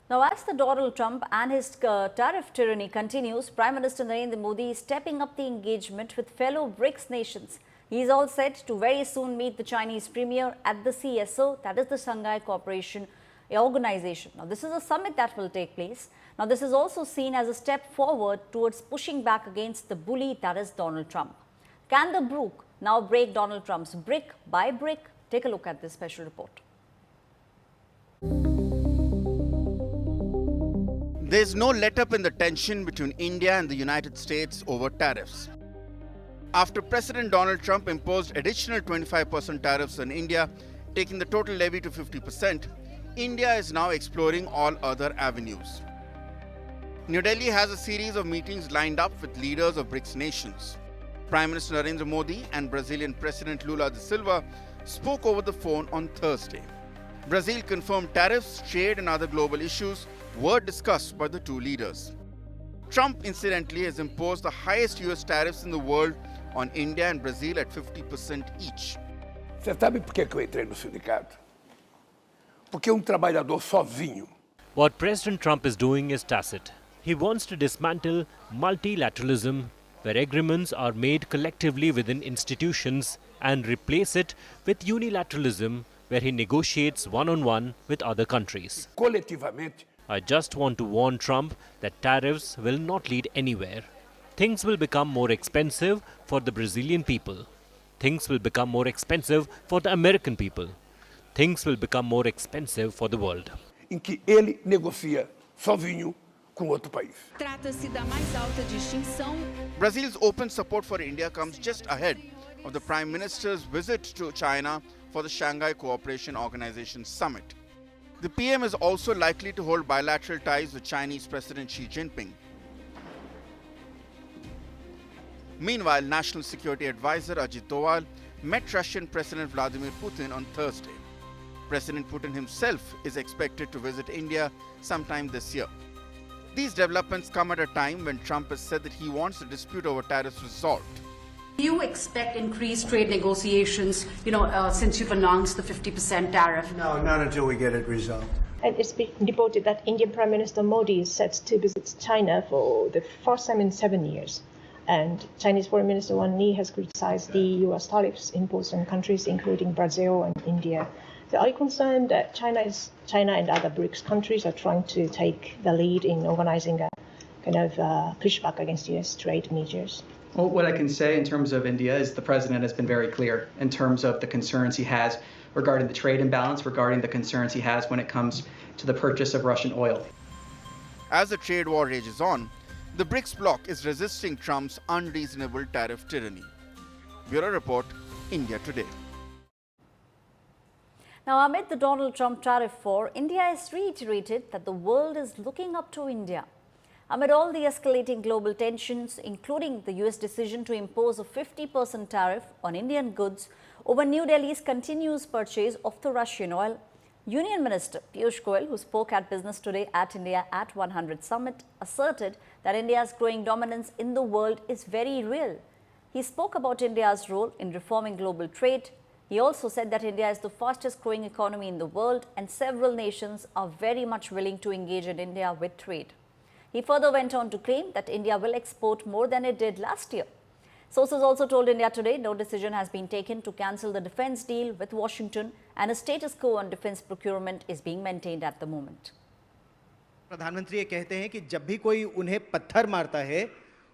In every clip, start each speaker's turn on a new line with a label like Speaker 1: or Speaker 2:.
Speaker 1: Now, as the Donald Trump and his tariff tyranny continues, Prime Minister Narendra Modi is stepping up the engagement with fellow BRICS nations. He is all set to very soon meet the Chinese premier at the CSO, that is the Shanghai Cooperation Organization. Now, this is a summit that will take place. Now, this is also seen as a step forward towards pushing back against the bully that is Donald Trump. Can the brook now break Donald Trump's brick by brick? Take a look at this special report.
Speaker 2: There's no let-up in the tension between India and the United States over tariffs. After President Donald Trump imposed additional 25% tariffs on India, taking the total levy to 50%, India is now exploring all other avenues. New Delhi has a series of meetings lined up with leaders of BRICS nations. Prime Minister Narendra Modi and Brazilian President Lula da Silva spoke over the phone on Thursday. Brazil confirmed tariffs, trade and other global issues were discussed by the two leaders. Trump, incidentally, has imposed the highest US tariffs in the world on India and Brazil at 50% each.
Speaker 3: Você sabe por que eu entrei no sindicato? Porque trabalhador sozinho.
Speaker 4: What President Trump is doing is tacit. He wants to dismantle multilateralism, where agreements are made collectively within institutions, and replace it with unilateralism, where he negotiates one-on-one with other countries.
Speaker 3: Coletivamente.
Speaker 4: I just want to warn Trump that tariffs will not lead anywhere. Things will become more expensive for the Brazilian people. Things will become more expensive for the American people. Things will become more expensive for the world.
Speaker 3: Em que ele negocia sozinho com outro país.
Speaker 5: Trata-se da mais alta distinção.
Speaker 2: Brazil's open support for India comes just ahead of the Prime Minister's visit to China for the Shanghai Cooperation Organization Summit. The PM is also likely to hold bilateral ties with Chinese President Xi Jinping. Meanwhile, National Security Advisor Ajit Doval met Russian President Vladimir Putin on Thursday. President Putin himself is expected to visit India sometime this year. These developments come at a time when Trump has said that he wants the dispute over tariffs resolved.
Speaker 6: Do you expect increased trade negotiations, since you've announced the 50% tariff?
Speaker 7: No, not until we get it resolved.
Speaker 8: And it's been reported that Indian Prime Minister Modi is set to visit China for the first time in 7 years. And Chinese Foreign Minister Wang Yi has criticized the US tariffs imposed on countries including Brazil and India. So are you concerned that China and other BRICS countries are trying to take the lead in organizing a kind of pushback against US trade measures?
Speaker 9: Well, what I can say in terms of India is the president has been very clear in terms of the concerns he has regarding the trade imbalance, regarding the concerns he has when it comes to the purchase of Russian oil.
Speaker 2: As the trade war rages on, the BRICS bloc is resisting Trump's unreasonable tariff tyranny. Bureau Report, India Today.
Speaker 1: Now, amid the Donald Trump tariff war, India has reiterated that the world is looking up to India. Amid all the escalating global tensions, including the US decision to impose a 50% tariff on Indian goods over New Delhi's continuous purchase of the Russian oil, Union Minister Piyush Goyal, who spoke at Business Today at India at 100 Summit, asserted that India's growing dominance in the world is very real. He spoke about India's role in reforming global trade. He also said that India is the fastest growing economy in the world and several nations are very much willing to engage in India with trade. He further went on to claim that India will export more than it did last year. Sources also told India Today no decision has been taken to cancel the defense deal with Washington and a status quo on defense procurement is being maintained at the moment.
Speaker 10: प्रधानमंत्री ये कहते हैं कि जब भी कोई उन्हें पत्थर मारता है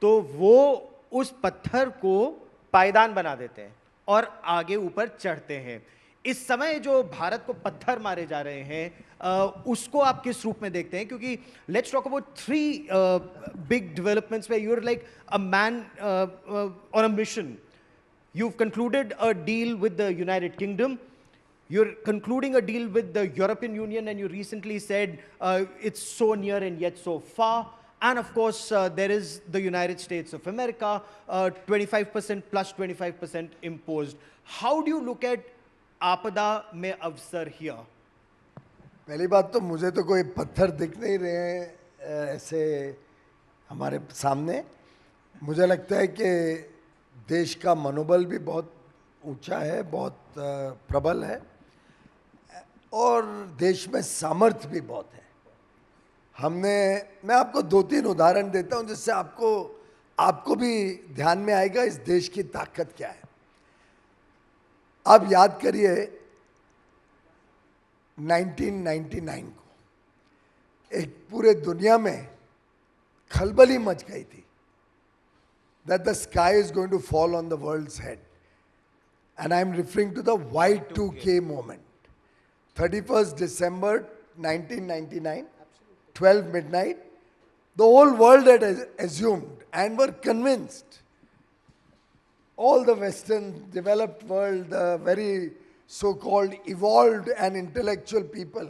Speaker 10: तो वो उस पत्थर को पायदान बना देते हैं और आगे ऊपर चढ़ते हैं। इस समय जो भारत को पत्थर मारे जा रहे हैं उसको आप किस रूप में देखते हैं? क्योंकि let's talk about three big developments where you are like a man on a mission. You've concluded a deal with the United Kingdom. You're concluding a deal with the European Union, and you recently said it's so near and yet so far. And of course, there is the United States of America, 25% plus 25% imposed. How do you look at आपदा में अवसर here?
Speaker 7: पहली बात तो मुझे तो कोई पत्थर दिख नहीं रहे हैं ऐसे हमारे सामने. मुझे लगता है कि देश का मनोबल भी बहुत ऊंचा है, बहुत प्रबल है और देश में सामर्थ्य भी बहुत है. मैं आपको 2-3 उदाहरण देता हूं जिससे आपको भी ध्यान में आएगा इस देश की ताकत क्या है। आप याद करिए 1999 को एक पूरे दुनिया में खलबली मच गई थी that the sky is going to fall on the world's head, and I am referring to the Y2K moment. 31st December 1999, 12 midnight, the whole world had assumed and were convinced, all the Western developed world, the very so-called evolved and intellectual people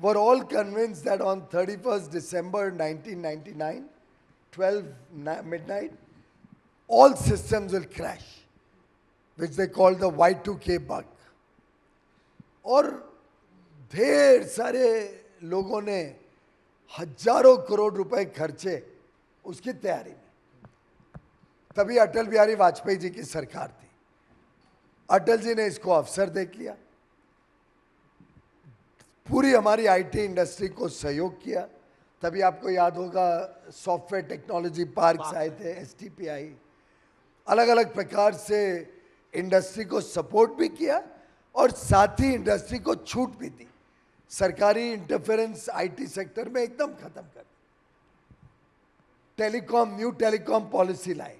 Speaker 7: were all convinced that on 31st December 1999, 12 midnight, all systems will crash, which they call the Y2K bug. और ढेर सारे लोगों ने हजारों करोड़ रुपए खर्चे उसकी तैयारी में। तभी अटल बिहारी वाजपेयी जी की सरकार थी। अटल जी ने इसको अवसर देख लिया, पूरी हमारी आईटी इंडस्ट्री को सहयोग किया। तभी आपको याद होगा सॉफ्टवेयर टेक्नोलॉजी पार्क्स आए थे, एसटीपीआई, अलग अलग प्रकार से इंडस्ट्री को सपोर्ट भी किया और साथ ही इंडस्ट्री को छूट भी दी। सरकारी इंटरफेरेंस आईटी सेक्टर में एकदम खत्म कर दी। न्यू टेलीकॉम पॉलिसी लाई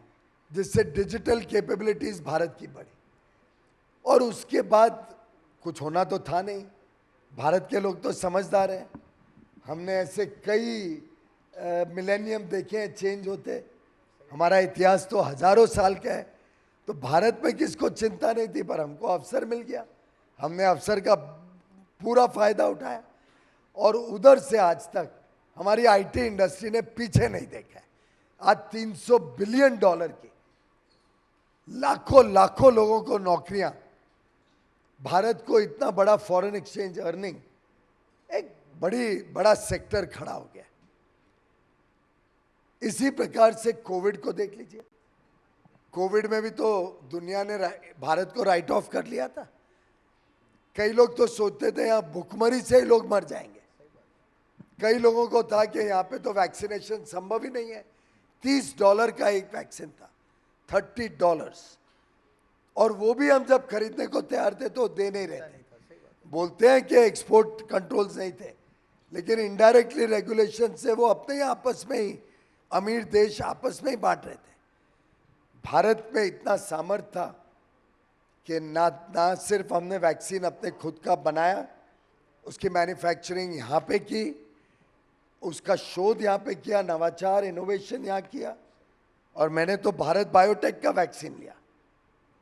Speaker 7: जिससे डिजिटल कैपेबिलिटीज भारत की बढ़ी। और उसके बाद कुछ होना तो था नहीं। भारत के लोग तो समझदार हैं। हमने ऐसे कई मिलेनियम देखे हैं चेंज होते। हमारा इतिहास तो हजारों साल का है। तो भारत में किसको चिंता नहीं थी, पर हमको अवसर मिल गया। हमने अवसर का पूरा फायदा उठाया और उधर से आज तक हमारी आईटी इंडस्ट्री ने पीछे नहीं देखा है। आज $300 बिलियन की लाखों लोगों को नौकरियां, भारत को इतना बड़ा फॉरेन एक्सचेंज अर्निंग, एक बड़ा सेक्टर खड़ा हो गया। इसी प्रकार से कोविड को देख लीजिए। कोविड में भी तो दुनिया ने भारत को राइट ऑफ कर लिया था। कई लोग तो सोचते थे यहाँ भुखमरी से ही लोग मर जाएंगे। कई लोगों को था कि यहाँ पे तो वैक्सीनेशन संभव ही नहीं है। $30 का एक वैक्सीन था, $30, और वो भी हम जब खरीदने को तैयार थे तो दे नहीं रहे थे। बोलते हैं कि एक्सपोर्ट कंट्रोल्स नहीं थे, लेकिन इनडायरेक्टली रेगुलेशन से वो अपने आपस में ही, अमीर देश आपस में ही बांट रहे थे। भारत में इतना सामर्थ्य था कि ना सिर्फ हमने वैक्सीन अपने खुद का बनाया, उसकी मैन्युफैक्चरिंग यहाँ पे की, उसका शोध यहाँ पे किया, नवाचार इनोवेशन यहाँ किया। और मैंने तो भारत बायोटेक का वैक्सीन लिया।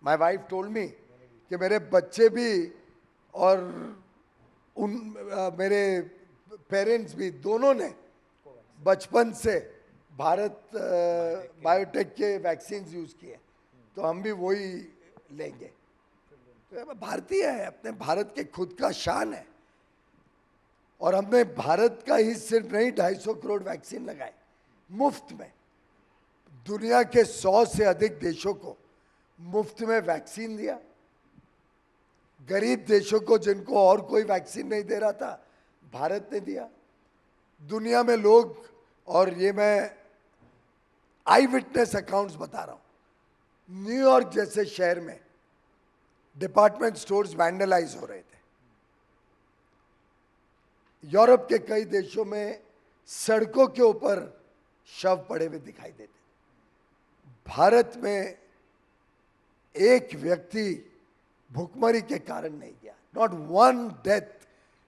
Speaker 7: माय वाइफ टोल्ड मी कि मेरे बच्चे भी और मेरे पेरेंट्स भी, दोनों ने बचपन से भारत बायोटेक के वैक्सीन यूज़ किए, तो हम भी वही लेंगे। तो भारतीय है, अपने भारत के खुद का शान है। और हमने भारत का ही सिर्फ नहीं 250 करोड़ वैक्सीन लगाए मुफ्त में। दुनिया के 100 से अधिक देशों को मुफ्त में वैक्सीन दिया। गरीब देशों को जिनको और कोई वैक्सीन नहीं दे रहा था, भारत ने दिया। दुनिया में लोग, और ये मैं आई विटनेस अकाउंट्स बता रहा हूं, न्यूयॉर्क जैसे शहर में डिपार्टमेंट स्टोर्स वैंडलाइज हो रहे थे। यूरोप के कई देशों में सड़कों के ऊपर शव पड़े हुए दिखाई देते। भारत में एक व्यक्ति भूखमरी के कारण नहीं गया। Not one death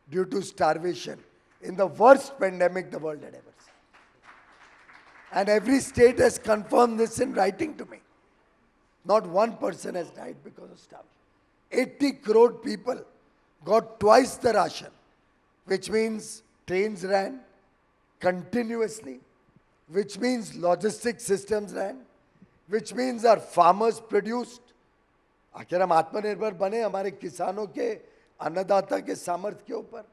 Speaker 7: due to starvation in the worst pandemic the world had ever seen. And every state has confirmed this in writing to me. Not one person has died because of starvation. 80 crore people got twice the ration, which means trains ran continuously, which means logistic systems ran, which means our farmers produced. आखिर हम आत्मनिर्भर बने हमारे किसानों के, अन्नदाता के सामर्थ्य के ऊपर,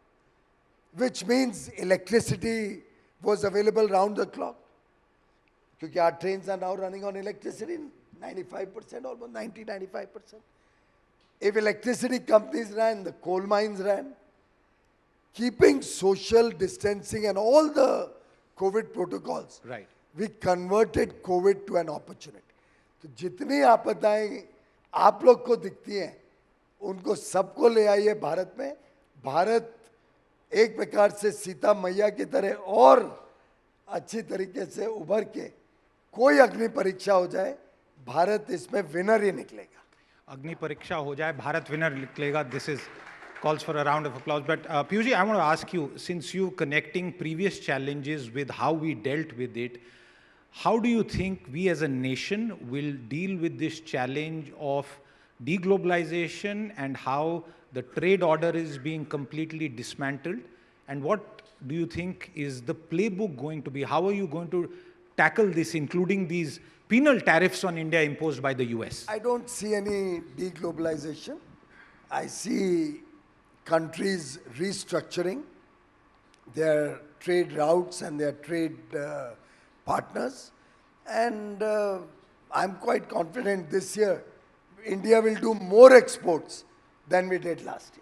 Speaker 7: which means electricity was available round the clock. क्योंकि our trains are now running on electricity, 95%, almost 90-95%. If electricity companies ran, the coal mines ran. keeping social distancing and all the COVID protocols,
Speaker 10: Right.
Speaker 7: we converted COVID to an opportunity. तो जितनी आपदाएं आप लोग को दिखती हैं, उनको सबको ले आइए भारत में. भारत एक प्रकार से सीता मैया की तरह और अच्छी तरीके से उभर के कोई अग्नि परीक्षा हो जाए, भारत इसमें विनर ही निकलेगा.
Speaker 11: Agni Pariksha ho jaye, Bharat winner niklega. This is calls for a round of applause. But Piyush, I want to ask you, since you connecting previous challenges with how we dealt with it, how do you think we as a nation will deal with this challenge of deglobalization and how the trade order is being completely dismantled? And what do you think is the playbook going to be? How are you going to tackle this, including these penal tariffs on India imposed by the US?
Speaker 7: I don't see any deglobalization. I see countries restructuring their trade routes and their trade partners. And I'm quite confident this year India will do more exports than we did last year.